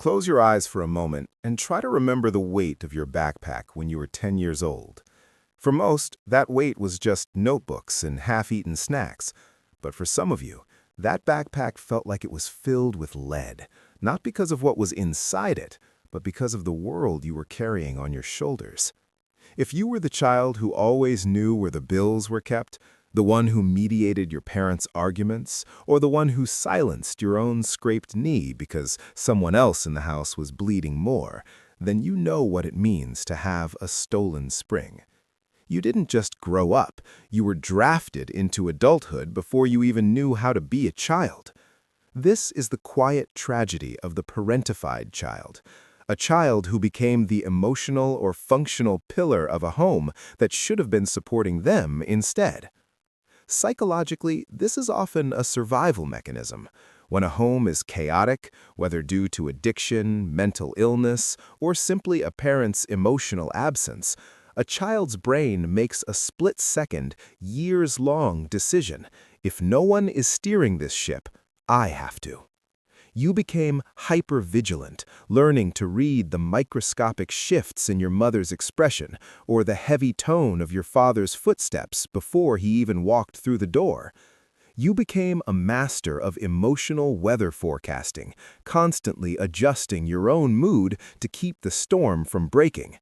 Close your eyes for a moment and try to remember the weight of your backpack when you were 10 years old. For most, that weight was just notebooks and half-eaten snacks. But for some of you, that backpack felt like it was filled with lead, not because of what was inside it, but because of the world you were carrying on your shoulders. If you were the child who always knew where the bills were kept, the one who mediated your parents' arguments, or the one who silenced your own scraped knee because someone else in the house was bleeding more, then you know what it means to have a stolen spring. You didn't just grow up, you were drafted into adulthood before you even knew how to be a child. This is the quiet tragedy of the parentified child, a child who became the emotional or functional pillar of a home that should have been supporting them instead. Psychologically, this is often a survival mechanism. When a home is chaotic, whether due to addiction, mental illness, or simply a parent's emotional absence, a child's brain makes a split-second, years-long decision. If no one is steering this ship, I have to. You became hyper-vigilant, learning to read the microscopic shifts in your mother's expression or the heavy tone of your father's footsteps before he even walked through the door. You became a master of emotional weather forecasting, constantly adjusting your own mood to keep the storm from breaking.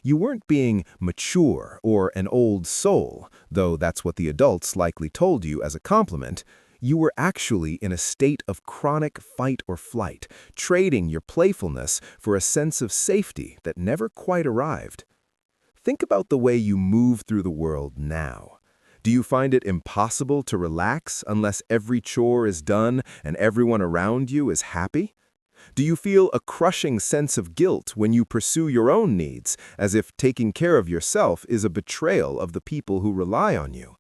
You weren't being mature or an old soul, though that's what the adults likely told you as a compliment. You were actually in a state of chronic fight or flight, trading your playfulness for a sense of safety that never quite arrived. Think about the way you move through the world now. Do you find it impossible to relax unless every chore is done and everyone around you is happy? Do you feel a crushing sense of guilt when you pursue your own needs, as if taking care of yourself is a betrayal of the people who rely on you?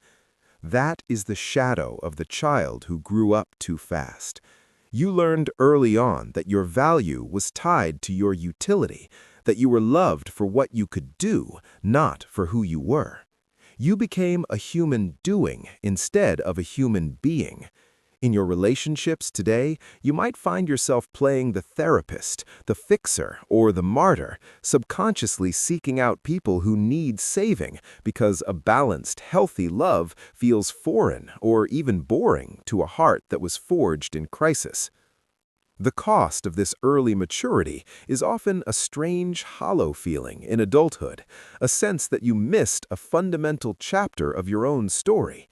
That is the shadow of the child who grew up too fast. You learned early on that your value was tied to your utility, that you were loved for what you could do, not for who you were. You became a human doing instead of a human being. In your relationships today, you might find yourself playing the therapist, the fixer, or the martyr, subconsciously seeking out people who need saving because a balanced, healthy love feels foreign or even boring to a heart that was forged in crisis. The cost of this early maturity is often a strange, hollow feeling in adulthood, a sense that you missed a fundamental chapter of your own story.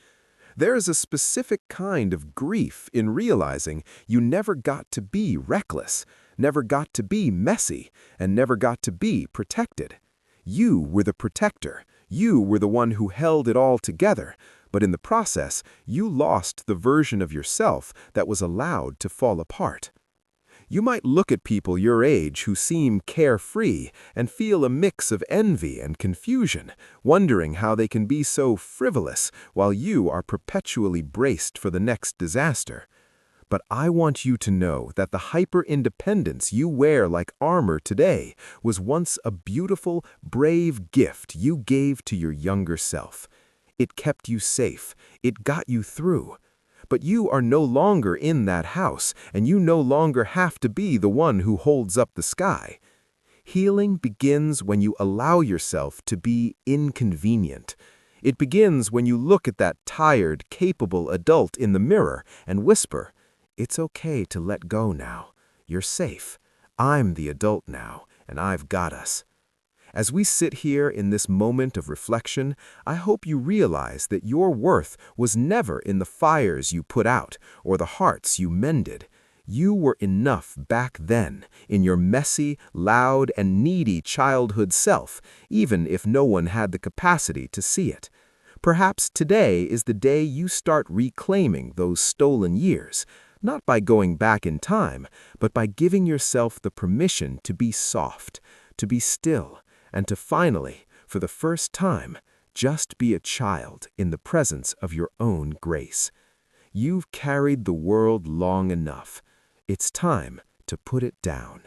There is a specific kind of grief in realizing you never got to be reckless, never got to be messy, and never got to be protected. You were the protector. You were the one who held it all together, but in the process, you lost the version of yourself that was allowed to fall apart. You might look at people your age who seem carefree and feel a mix of envy and confusion, wondering how they can be so frivolous while you are perpetually braced for the next disaster. But I want you to know that the hyper-independence you wear like armor today was once a beautiful, brave gift you gave to your younger self. It kept you safe. It got you through. But you are no longer in that house, and you no longer have to be the one who holds up the sky. Healing begins when you allow yourself to be inconvenient. It begins when you look at that tired, capable adult in the mirror and whisper, "It's okay to let go now. You're safe. I'm the adult now, and I've got us." As we sit here in this moment of reflection, I hope you realize that your worth was never in the fires you put out or the hearts you mended. You were enough back then, in your messy, loud, and needy childhood self, even if no one had the capacity to see it. Perhaps today is the day you start reclaiming those stolen years, not by going back in time, but by giving yourself the permission to be soft, to be still, and to finally, for the first time, just be a child in the presence of your own grace. You've carried the world long enough. It's time to put it down.